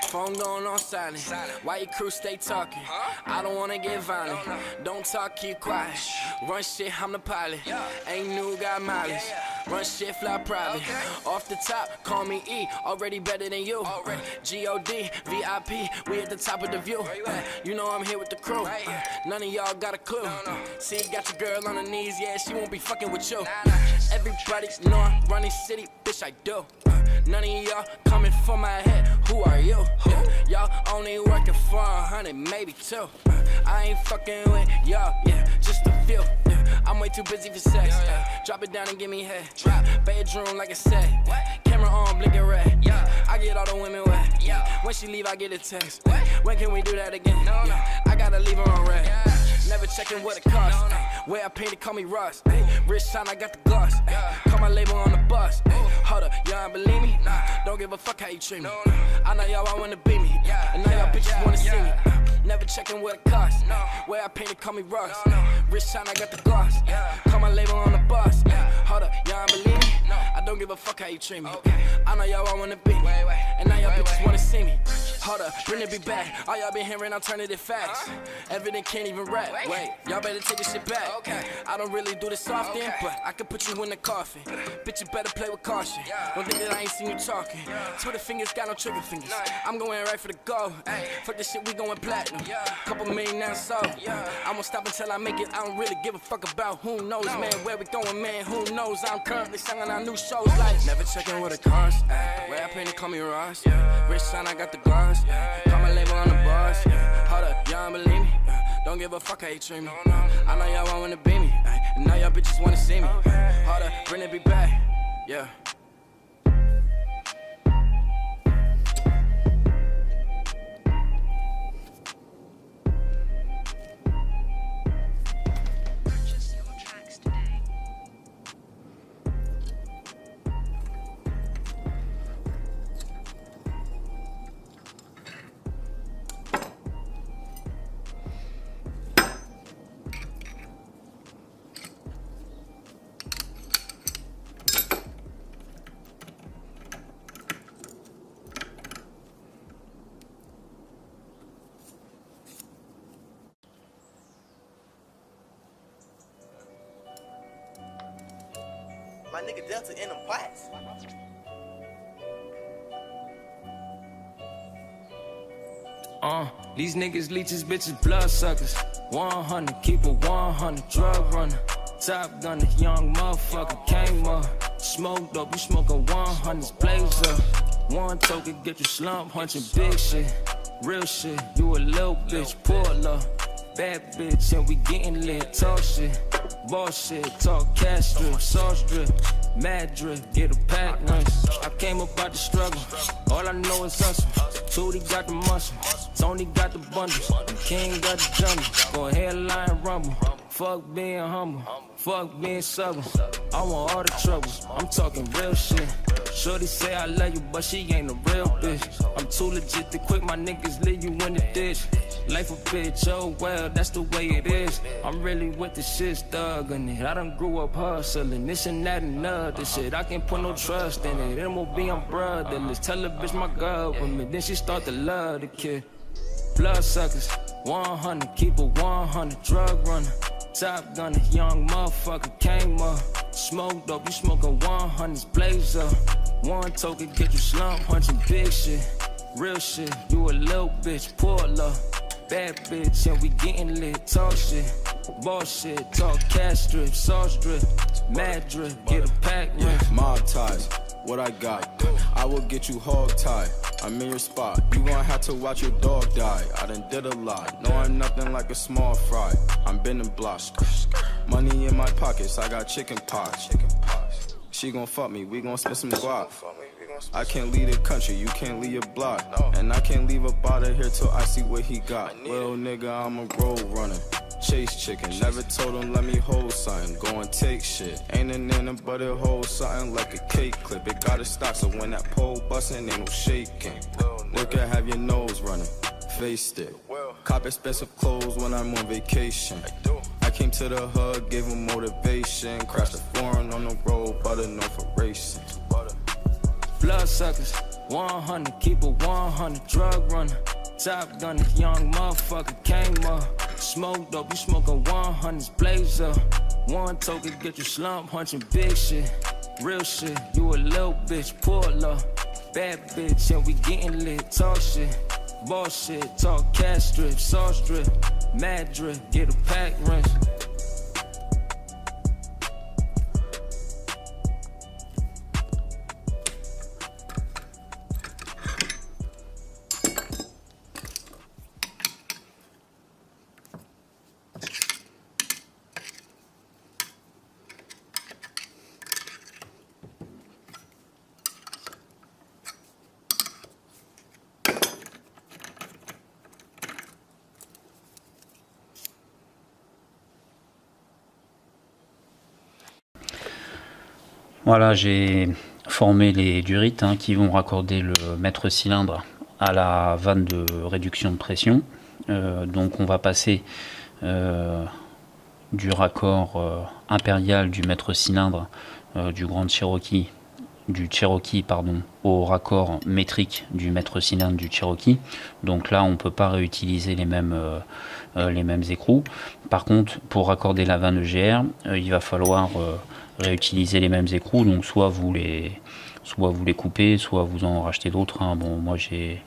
Phone going on silent. Why your crew stay talking? I don't wanna get violent. Don't talk, keep quiet. Run shit, I'm the pilot. Ain't new, got mileage. Run shit, fly private. Off the top, call me E. Already better than you. G-O-D, VIP, we at the top of the view. You know I'm here with the crew. None of y'all got a clue. See, got your girl on her knees, yeah, she won't be fucking with you. Everybody know I'm running city, bitch, I do. None of y'all coming for my head, who are you? Y'all only working for 100, maybe 2. I ain't fucking with y'all, yeah, just a few. I'm way too busy for sex. Drop it down and give me head. Bedroom like a set. Camera on, blinking red. I get all the women wet. When she leave, I get a text. When can we do that again? I gotta leave her on red. Never checking what it costs. Where I painted, call me Ross. Rich shine, I got the gloss. Call my label on the bus. Hold up, y'all don't believe me? Don't give a fuck how you treat me. I know y'all all wanna be me. And now y'all bitches wanna see me. Never checking what it costs. Where I painted, call me Ross. Rich shine, I got the gloss. Call my label on the bus. Hold up, y'all don't believe me? I don't give a fuck how you treat me. I know y'all all wanna be me. And now y'all bitches wanna see me. Hold up, bring it be back. All y'all been hearing alternative facts. Evident can't even rap. Wait, y'all better take this shit back. I don't really do this often, but I could put you in the coffin. Bitch, you better play with caution. Don't think that I ain't seen you talking. Twitter fingers got no trigger fingers. I'm going right for the goal. Fuck this shit, we going platinum. Couple million now sold. I won't stop until I make it. I don't really give a fuck about who knows, man. Where we going, man, who knows? I'm currently selling our new shows like never checking what it costs. Where I painted, call me Ross. Rich son, I got the gloss. Call my label on the boss. Hold up, y'all don't believe me? Don't give a fuck how you treat me. I know y'all wanna be me. And now y'all bitches wanna see me. Hold up, bring it be back. Yeah. My nigga Delta in them pots. These niggas leeches, bitches, blood suckers. 100, keep a 100, drug runner. Top gunner, young motherfucker, came up. Smoke dope, you smoking 100s, blazer. One token, get you slump, hunching big shit. Real shit, you a little bitch, poor love. Bad bitch, and we getting lit, talk shit. Bullshit, talk cash strip, sauce drip, mad drip, get a pack lunch. I came up out the struggle, all I know is hustle. Tootie got the muscle, Tony got the bundles, and King got the jungle. Go ahead, line rumble, fuck being humble, fuck being stubborn. I want all the troubles, I'm talking real shit. Shorty say I love you, but she ain't a real bitch. I'm too legit to quit, my niggas leave you in the ditch. Life a bitch, oh well, that's the way it is. I'm really with the shit, thuggin' it. I done grew up hustling, this and that and other shit. I can't put no trust in it, MOB, I'm brotherless. Tell a bitch my girl with me, then she start to love the kid. Blood suckers, 100, keep a 100, drug runner. Top gunner, young motherfucker, came up. Smoke dope, you smoking 100s, blazer. One token, get you slump, hunching big shit. Real shit, you a little bitch, poor love. Bad bitch, and we getting lit, talk shit. Bullshit, talk cash strip, sauce drip, mad drip, get a pack lunch. Mob ties, what I got? I will get you hog tied. I'm in your spot, you gon' have to watch your dog die. I done did a lot, know I'm nothing like a small fry. I'm bending blocks, money in my pockets, I got chicken pox. She gon' fuck me, we gon' spit some guap. I can't leave the country, you can't leave your block. And I can't leave up out of here till I see what he got. Well, nigga, I'm a road runner. Chase chicken, never told him let me hold something. Go and take shit. Ain't an in but it holds something like a cake clip. It gotta stop, so when that pole bustin', ain't no shaking. Look at have your nose running, faced it. Cop expensive clothes when I'm on vacation. I came to the hood, gave him motivation. Crashed a foreign on the road, butter known for racing. Blood suckers, 100, keep a 100, drug runner. Top gun, this young motherfucker came up. Smoke dope, you smoking 100s, blaze up. One token get you slump, hunching big shit. Real shit, you a little bitch, pull up. Bad bitch, and we getting lit, talk shit. Bullshit, talk cash strip, sauce strip. Mad drip, get a pack wrench. Voilà, j'ai formé les durites qui vont raccorder le mètre cylindre à la vanne de réduction de pression. Donc on va passer du raccord impérial du mètre cylindre du Grand Cherokee, au raccord métrique du mètre cylindre du Cherokee. Donc là on ne peut pas réutiliser les mêmes écrous. Par contre, pour raccorder la vanne EGR, il va falloir réutiliser les mêmes écrous. Donc soit vous les coupez, soit vous en rachetez d'autres. Bon, moi j'ai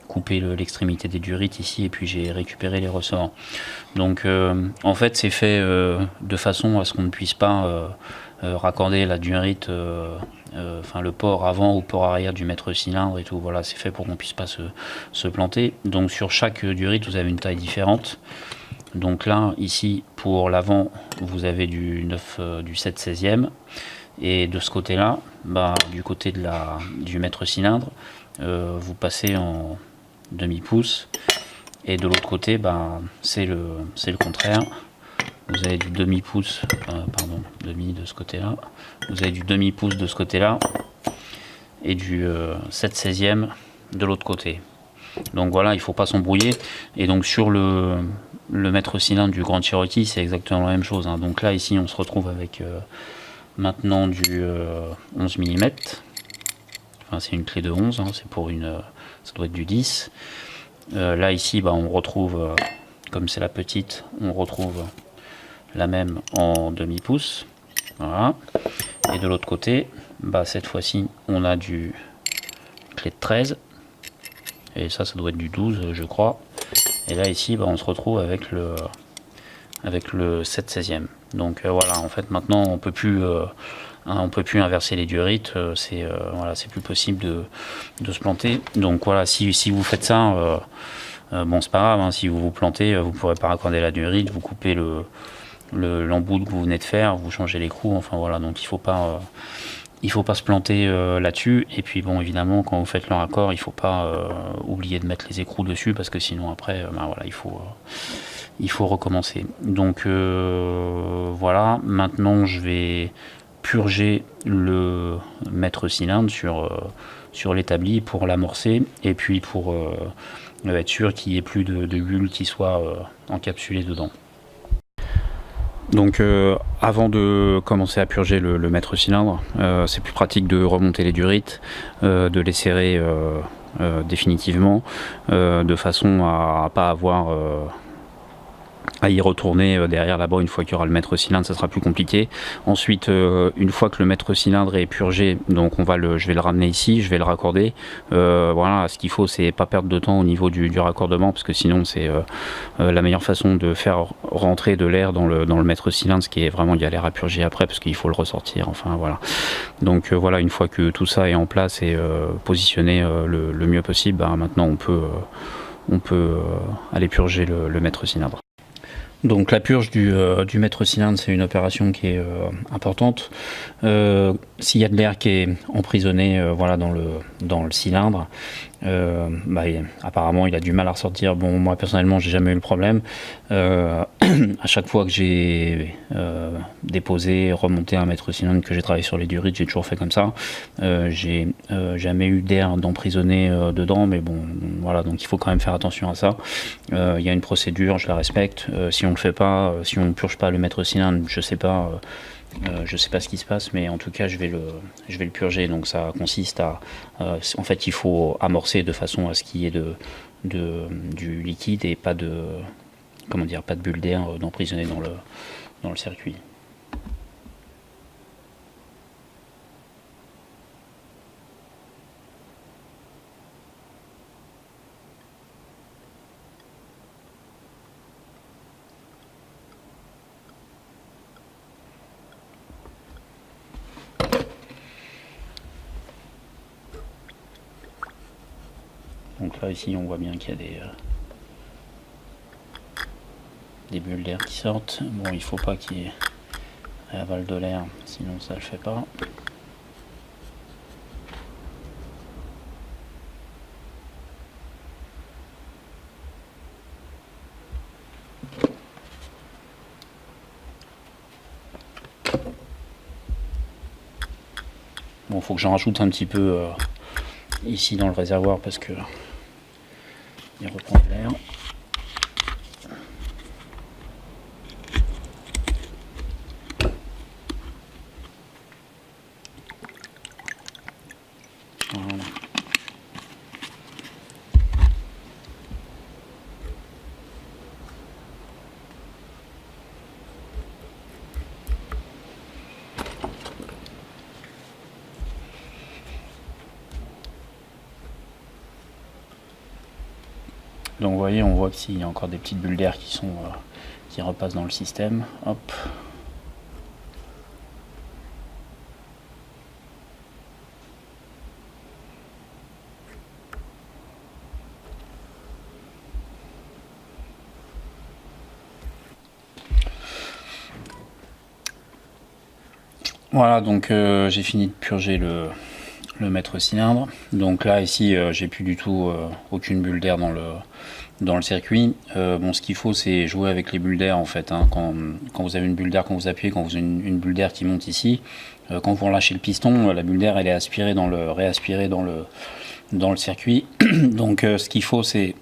coupé l'extrémité des durites ici et puis j'ai récupéré les ressorts. Donc en fait c'est fait de façon à ce qu'on ne puisse pas raccorder la durite, le port avant ou port arrière du mètre cylindre et tout. Voilà, c'est fait pour qu'on puisse pas se planter. Donc sur chaque durite vous avez une taille différente. Donc là, ici, pour l'avant, vous avez du 7/16e. Et de ce côté-là, du côté du mètre cylindre, vous passez en demi-pouce. Et de l'autre côté, c'est le contraire. Vous avez du demi-pouce, demi de ce côté-là. Vous avez du demi-pouce de ce côté-là. Et du 7/16e de l'autre côté. Donc voilà, il ne faut pas s'embrouiller. Et donc sur le mètre cylindre du Grand Cherokee, c'est exactement la même chose. Donc là, ici, on se retrouve avec maintenant du 11 mm. Enfin, c'est une clé de 11, c'est pour ça doit être du 10. Là, ici, on retrouve, comme c'est la petite, on retrouve la même en demi-pouce. Voilà. Et de l'autre côté, cette fois-ci, on a du clé de 13. Et ça doit être du 12, je crois. Et là, ici, on se retrouve avec le 7/16e. Donc voilà, en fait, maintenant, on peut plus inverser les durites. C'est plus possible de se planter. Donc voilà, si vous faites ça, c'est pas grave. Si vous vous plantez, vous ne pourrez pas raccorder la durite. Vous coupez l'embout que vous venez de faire, vous changez l'écrou. Enfin voilà, donc il faut pas se planter là-dessus. Et puis évidemment, quand vous faites le raccord, il ne faut pas oublier de mettre les écrous dessus parce que sinon après, il faut recommencer. Donc voilà, maintenant je vais purger le mètre cylindre sur l'établi pour l'amorcer et puis pour être sûr qu'il n'y ait plus de bulles qui soient encapsulées dedans. Donc avant de commencer à purger le mètre cylindre, c'est plus pratique de remonter les durites, de les serrer définitivement, de façon à pas avoir à y retourner derrière là-bas une fois qu'il y aura le mètre cylindre, ça sera plus compliqué. Ensuite, une fois que le mètre cylindre est purgé, donc je vais le ramener ici, je vais le raccorder. Voilà, ce qu'il faut, c'est pas perdre de temps au niveau du raccordement, parce que sinon c'est la meilleure façon de faire rentrer de l'air dans le mètre cylindre, ce qui est vraiment y a l'air à purger après, parce qu'il faut le ressortir. Enfin voilà. Donc voilà, une fois que tout ça est en place et positionné le mieux possible, maintenant on peut aller purger le mètre cylindre. Donc la purge du mètre cylindre, c'est une opération qui est importante. S'il y a de l'air qui est emprisonné dans le cylindre, apparemment il a du mal à ressortir. Bon, moi personnellement j'ai jamais eu le problème. À chaque fois que j'ai déposé, remonté un mètre cylindre, que j'ai travaillé sur les durites, j'ai toujours fait comme ça. J'ai jamais eu d'air d'emprisonné dedans, mais bon, voilà, donc il faut quand même faire attention à ça. Il y a une procédure, je la respecte. Si on le fait pas, si on ne purge pas le maître cylindre, je sais pas ce qui se passe, mais en tout cas je vais le purger. Donc ça consiste à, en fait, il faut amorcer de façon à ce qu'il y ait du liquide et pas de bulle d'air d'emprisonner dans le circuit. Donc là ici on voit bien qu'il y a des bulles d'air qui sortent. Bon, il faut pas qu'il y ait aval de l'air, sinon ça le fait pas. Bon, faut que j'en rajoute un petit peu ici dans le réservoir parce que il reprend de l'air. Voilà. Donc vous voyez, on voit que s'il y a encore des petites bulles d'air qui repassent dans le système. Hop. Voilà, donc j'ai fini de purger le maître cylindre. Donc là ici j'ai plus du tout aucune bulle d'air dans le circuit. Bon, ce qu'il faut c'est jouer avec les bulles d'air en fait, hein. Quand vous avez une bulle d'air, quand vous appuyez, quand vous avez une bulle d'air qui monte ici, quand vous relâchez le piston, la bulle d'air elle est aspirée réaspirée dans le circuit. Donc ce qu'il faut c'est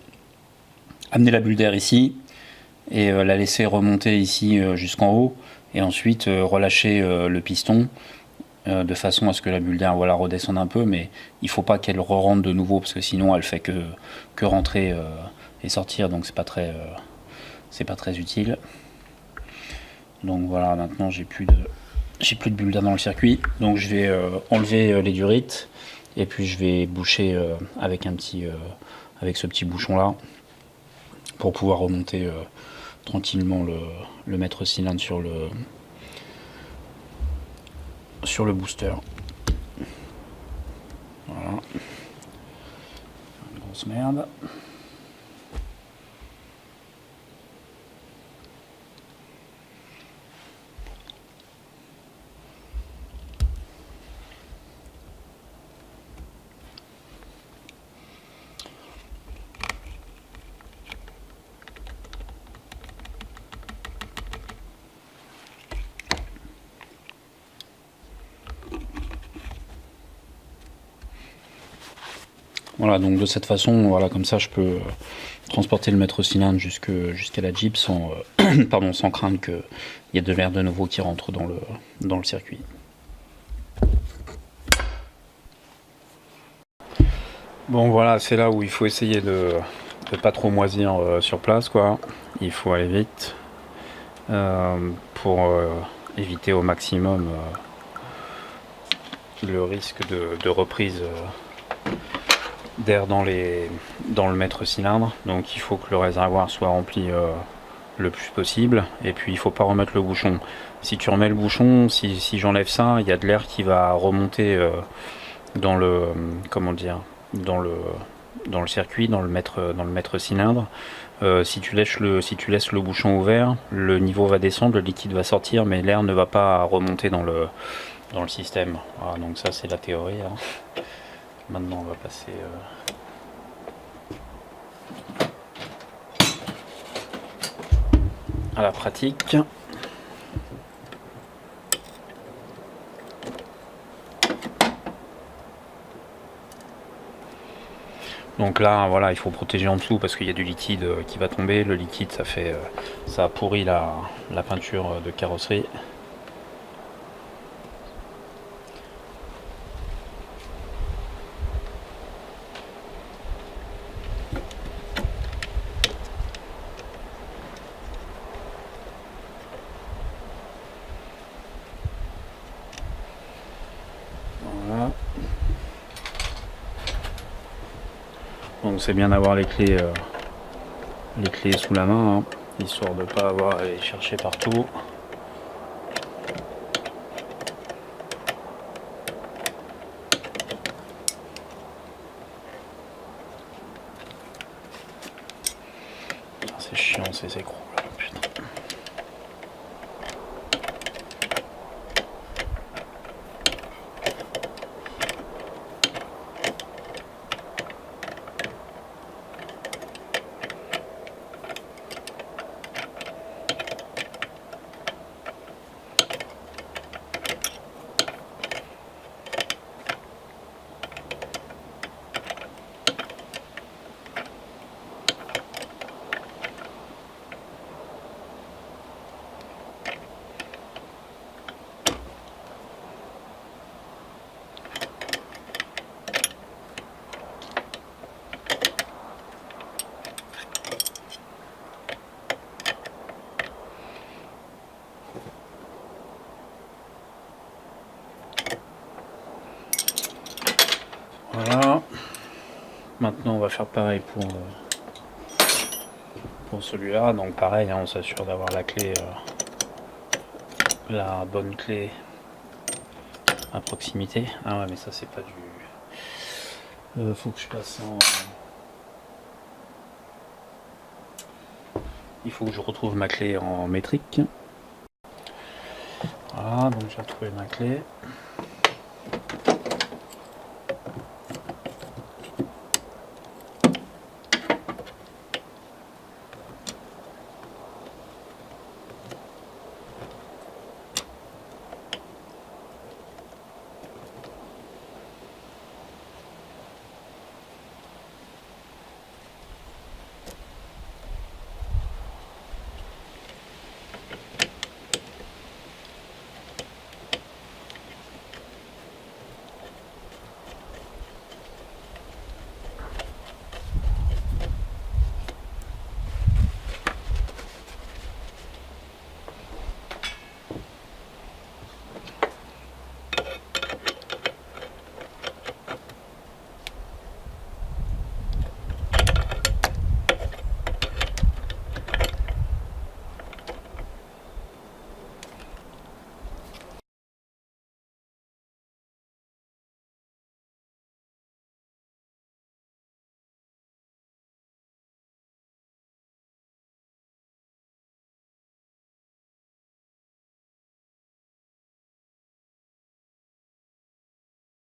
amener la bulle d'air ici et la laisser remonter ici jusqu'en haut, et ensuite relâcher le piston de façon à ce que la bulle d'air redescende un peu, mais il faut pas qu'elle re-rentre de nouveau parce que sinon elle fait que rentrer et sortir, donc c'est pas très utile. Donc voilà, maintenant j'ai plus de bulle d'air dans le circuit, donc je vais enlever les durites et puis je vais boucher avec ce petit bouchon là pour pouvoir remonter tranquillement le maître cylindre sur le booster. Voilà. Une grosse merde. Voilà, donc de cette façon, voilà, comme ça je peux transporter le maître cylindre jusqu'à la Jeep sans craindre qu'il y ait de l'air de nouveau qui rentre dans le circuit. Bon voilà, c'est là où il faut essayer de pas trop moisir sur place, quoi. Il faut aller vite pour éviter au maximum le risque de reprise d'air dans le maître cylindre. Donc il faut que le réservoir soit rempli le plus possible, et puis il faut pas remettre le bouchon. Si tu remets le bouchon, si j'enlève ça, il y a de l'air qui va remonter dans le circuit, dans le maître cylindre. Si tu laisses le bouchon ouvert, le niveau va descendre, le liquide va sortir, mais l'air ne va pas remonter dans le système. Voilà, donc ça c'est la théorie, hein. Maintenant on va passer à la pratique. Donc là, voilà, il faut protéger en dessous parce qu'il y a du liquide qui va tomber. Le liquide, ça a pourri la peinture de carrosserie. Voilà. Donc c'est bien d'avoir les clés sous la main, hein, histoire de ne pas avoir à les chercher partout. C'est chiant ces écrous là, putain. Voilà. Maintenant on va faire pareil pour celui-là. Donc pareil, hein, on s'assure d'avoir la clé, la bonne clé à proximité. Ah ouais, mais ça c'est pas du... faut que je passe en... Il faut que je retrouve ma clé en métrique. Voilà, donc j'ai retrouvé ma clé.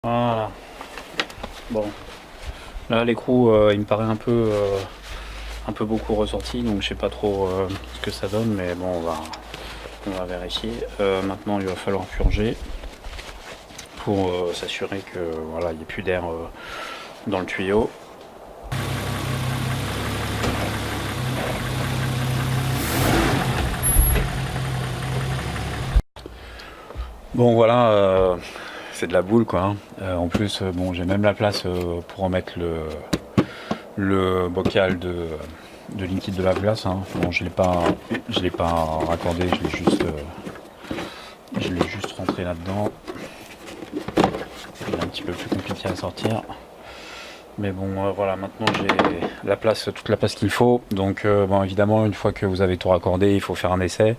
Voilà. Bon. Là l'écrou il me paraît un peu beaucoup ressorti, donc je sais pas trop ce que ça donne, mais bon on va vérifier. Maintenant il va falloir purger pour s'assurer que voilà, il n'y ait plus d'air dans le tuyau. Bon voilà, c'est de la boule quoi. En plus bon, j'ai même la place pour remettre le bocal de liquide de lave-glace. Hein. Bon, je l'ai pas raccordé, je l'ai juste rentré là-dedans. C'est un petit peu plus compliqué à sortir. Mais bon, voilà, maintenant j'ai la place, toute la place qu'il faut. Donc, bon, évidemment, une fois que vous avez tout raccordé, il faut faire un essai.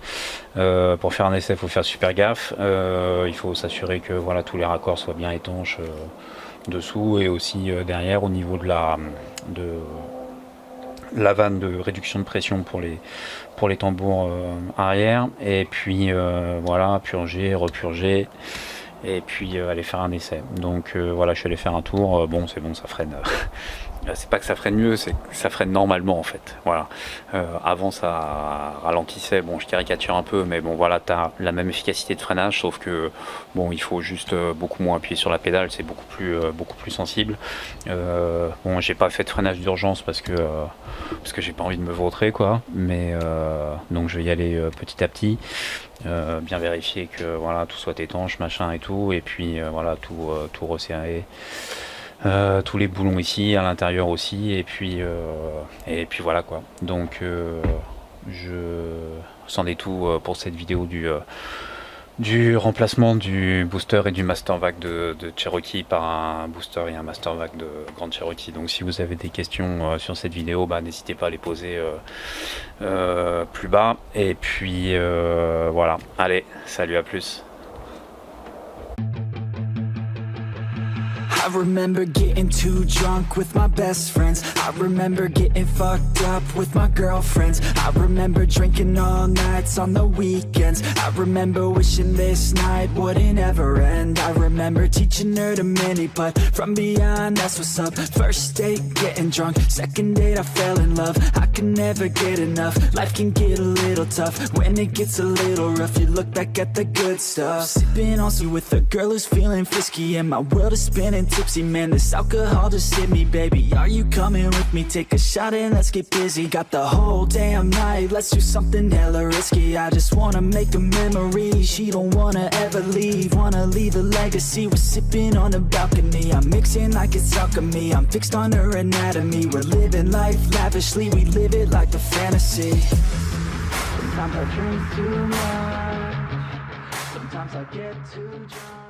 Pour faire un essai, il faut faire super gaffe. Il faut s'assurer que voilà, tous les raccords soient bien étanches dessous et aussi derrière au niveau de la vanne de réduction de pression pour les tambours arrière. Et puis voilà, purger, repurger. Et puis aller faire un essai. Donc voilà, je suis allé faire un tour. Bon, c'est bon, ça freine c'est pas que ça freine mieux, c'est que ça freine normalement en fait. Voilà. Avant ça ralentissait, bon je caricature un peu, mais bon voilà, t'as la même efficacité de freinage, sauf que bon il faut juste beaucoup moins appuyer sur la pédale, c'est beaucoup plus sensible. Bon j'ai pas fait de freinage d'urgence parce que j'ai pas envie de me vautrer quoi, mais donc je vais y aller petit à petit. Bien vérifier que voilà tout soit étanche, machin et tout, et puis voilà tout resserrer. Tous les boulons ici, à l'intérieur aussi, et puis voilà quoi. Donc c'en est tout pour cette vidéo du remplacement du booster et du master vac de Cherokee par un booster et un master vac de Grand Cherokee. Donc si vous avez des questions sur cette vidéo, n'hésitez pas à les poser plus bas. Et puis voilà, allez, salut, à plus. I remember getting too drunk with my best friends. I remember getting fucked up with my girlfriends. I remember drinking all nights on the weekends. I remember wishing this night wouldn't ever end. I remember teaching her to mini, but from beyond, that's what's up. First date, getting drunk. Second date, I fell in love. I can never get enough. Life can get a little tough. When it gets a little rough, you look back at the good stuff. Sipping on some with a girl who's feeling frisky, and my world is spinning tipsy, man, this alcohol just hit me, baby. Are you coming with me? Take a shot and let's get busy. Got the whole damn night, let's do something hella risky. I just wanna make a memory, she don't wanna ever leave. Wanna leave a legacy, we're sipping on the balcony. I'm mixing like it's alchemy, I'm fixed on her anatomy. We're living life lavishly, we live it like a fantasy. Sometimes I drink too much, sometimes I get too drunk.